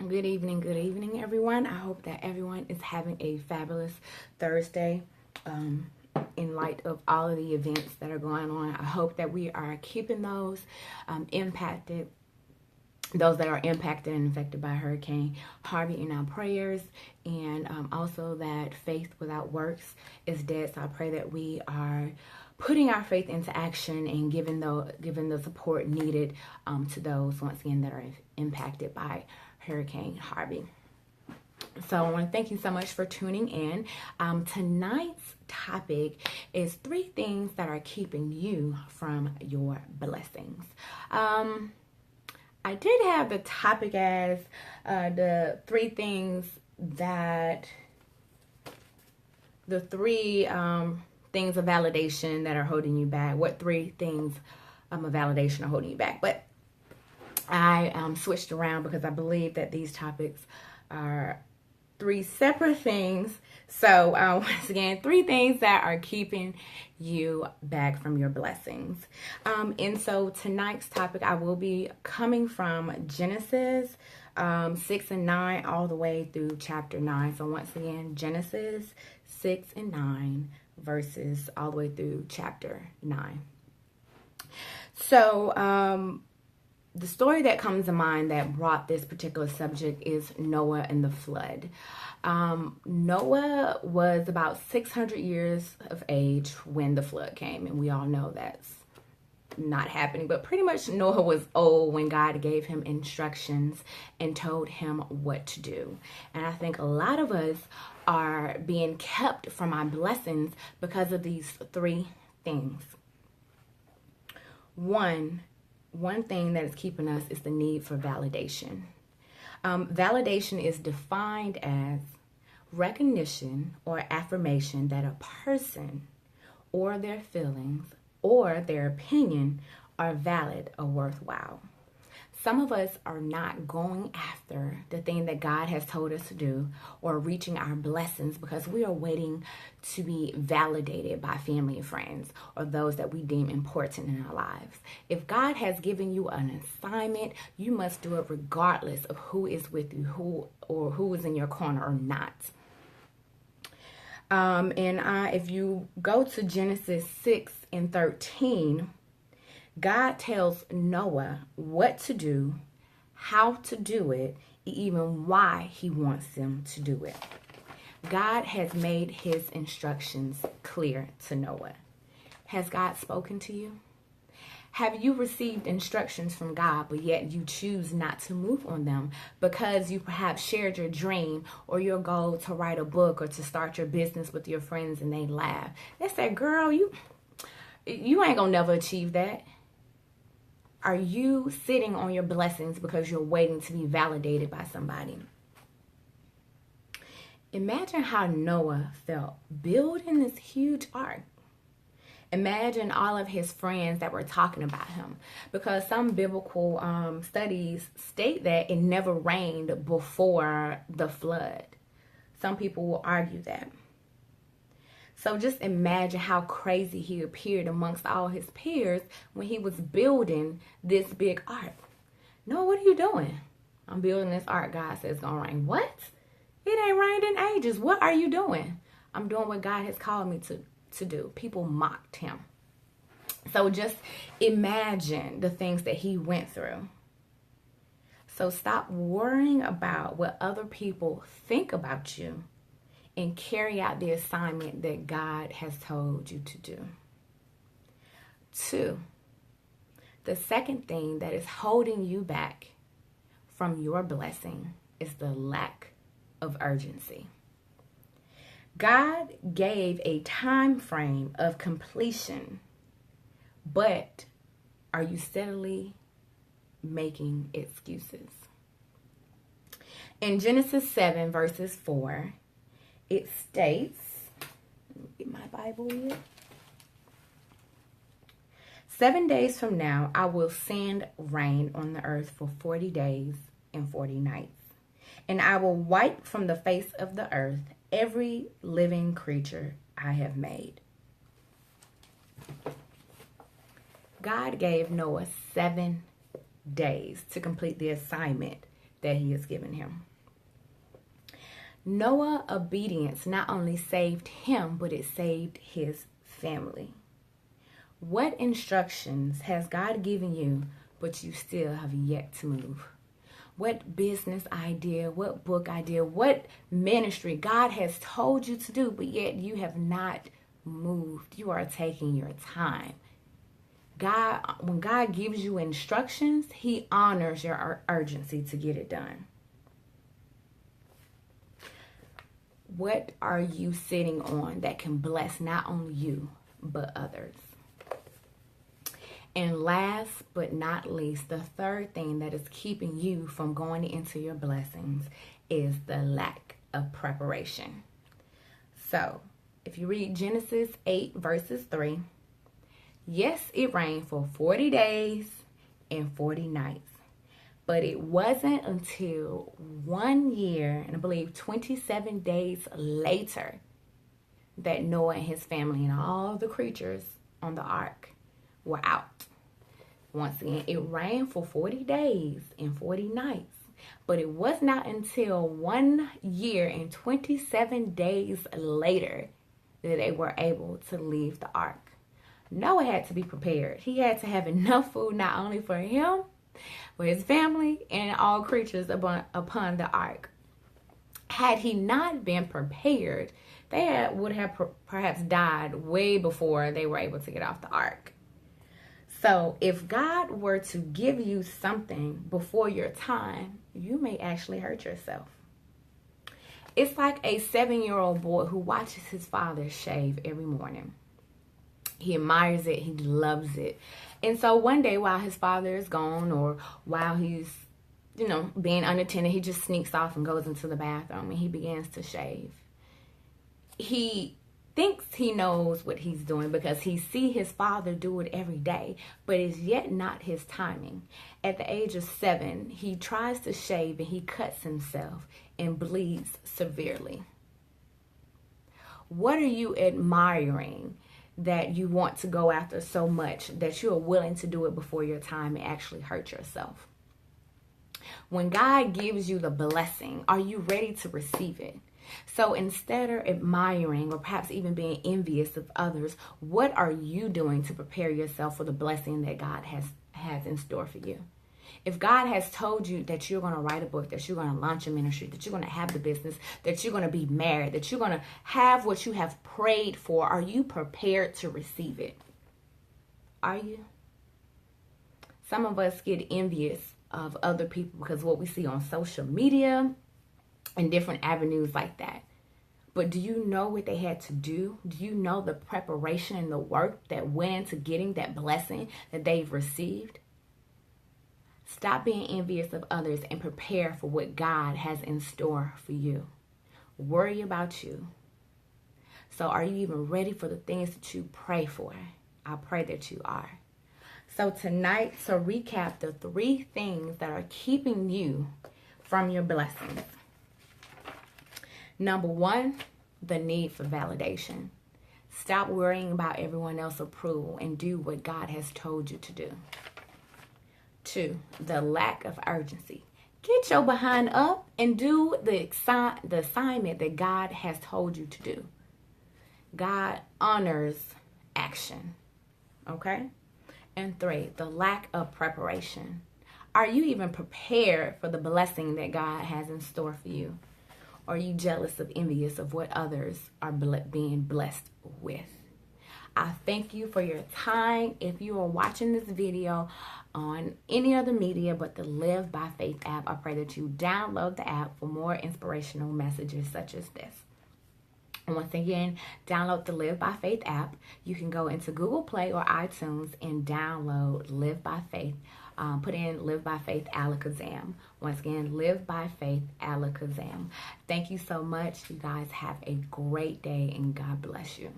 Good evening, everyone. I hope that everyone is having a fabulous Thursday. In light of all of the events that are going on, I hope that we are keeping those that are impacted and affected by Hurricane Harvey in our prayers, and also that faith without works is dead. So I pray that we are putting our faith into action and giving the support needed to those once again that are impacted by Hurricane Harvey. So I want to thank you so much for tuning in. Tonight's topic is 3 things that are keeping you from your blessings. I did have the topic as the 3 things that the 3 things of validation that are holding you back. What 3 things of validation are holding you back? But I switched around because I believe that these topics are 3 separate things. So once again, 3 things that are keeping you back from your blessings. And so tonight's topic, I will be coming from Genesis 6 and 9 all the way through chapter 9. So once again, Genesis 6 and 9 verses all the way through chapter 9. So the story that comes to mind that brought this particular subject is Noah and the flood. Noah was about 600 years of age when the flood came, and we all know that's not happening, but pretty much Noah was old when God gave him instructions and told him what to do. And I think a lot of us are being kept from our blessings because of these 3 things. One thing that is keeping us is the need for validation. Validation is defined as recognition or affirmation that a person or their feelings or their opinion are valid or worthwhile. Some of us are not going after the thing that God has told us to do or reaching our blessings because we are waiting to be validated by family and friends or those that we deem important in our lives. If God has given you an assignment, you must do it regardless of who is with you, who is in your corner or not. If you go to Genesis 6 and 13, God tells Noah what to do, how to do it, even why he wants them to do it. God has made his instructions clear to Noah. Has God spoken to you? Have you received instructions from God, but yet you choose not to move on them because you perhaps shared your dream or your goal to write a book or to start your business with your friends and they laugh? They say, girl, you ain't gonna never achieve that. Are you sitting on your blessings because you're waiting to be validated by somebody? Imagine how Noah felt building this huge ark. Imagine all of his friends that were talking about him, because some biblical studies state that it never rained before the flood. Some people will argue that. So just imagine how crazy he appeared amongst all his peers when he was building this big ark. No, what are you doing? I'm building this ark. God says it's gonna rain. What? It ain't rained in ages. What are you doing? I'm doing what God has called me to do. People mocked him. So just imagine the things that he went through. So stop worrying about what other people think about you and carry out the assignment that God has told you to do. 2, the second thing that is holding you back from your blessing is the lack of urgency. God gave a time frame of completion, but are you steadily making excuses? In Genesis 7 verses 4, it states, let me get my Bible here. 7 days from now, I will send rain on the earth for 40 days and 40 nights. And I will wipe from the face of the earth every living creature I have made. God gave Noah 7 days to complete the assignment that he has given him. Noah's obedience not only saved him, but it saved his family. What instructions has God given you, but you still have yet to move? What business idea, what book idea, what ministry God has told you to do, but yet you have not moved? You are taking your time. When God gives you instructions, he honors your urgency to get it done. What are you sitting on that can bless not only you, but others? And last but not least, the third thing that is keeping you from going into your blessings is the lack of preparation. So, if you read Genesis 8 verses 3, yes, it rained for 40 days and 40 nights. But it wasn't until 1 year and I believe 27 days later that Noah and his family and all the creatures on the ark were out. Once again, it rained for 40 days and 40 nights. But it was not until 1 year and 27 days later that they were able to leave the ark. Noah had to be prepared. He had to have enough food not only for him, for his family, and all creatures upon the ark. Had he not been prepared, they would have perhaps died way before they were able to get off the ark. So if God were to give you something before your time, you may actually hurt yourself. It's like a 7-year-old boy who watches his father shave every morning. He admires it. He loves it. And so one day while his father is gone or while he's, being unattended, he just sneaks off and goes into the bathroom and he begins to shave. He thinks he knows what he's doing because he sees his father do it every day, but it's yet not his timing. At the age of 7, he tries to shave and he cuts himself and bleeds severely. What are you admiring that you want to go after so much that you are willing to do it before your time and actually hurt yourself? When God gives you the blessing, are you ready to receive it? So instead of admiring or perhaps even being envious of others, what are you doing to prepare yourself for the blessing that God has in store for you? If God has told you that you're going to write a book, that you're going to launch a ministry, that you're going to have the business, that you're going to be married, that you're going to have what you have prayed for, are you prepared to receive it? Are you? Some of us get envious of other people because of what we see on social media and different avenues like that. But do you know what they had to do? Do you know the preparation and the work that went into getting that blessing that they've received? Stop being envious of others and prepare for what God has in store for you. Worry about you. So are you even ready for the things that you pray for? I pray that you are. So tonight, to recap the 3 things that are keeping you from your blessings. Number 1, the need for validation. Stop worrying about everyone else's approval and do what God has told you to do. 2, the lack of urgency. Get your behind up and do the assignment that God has told you to do. God honors action. Okay? And 3, the lack of preparation. Are you even prepared for the blessing that God has in store for you? Or are you jealous or envious of what others are being blessed with? I thank you for your time. If you are watching this video on any other media but the Live by Faith app, I pray that you download the app for more inspirational messages such as this. And once again, download the Live by Faith app. You can go into Google Play or iTunes and download Live by Faith. Put in Live by Faith Alakazam. Once again, Live by Faith Alakazam. Thank you so much. You guys have a great day and God bless you.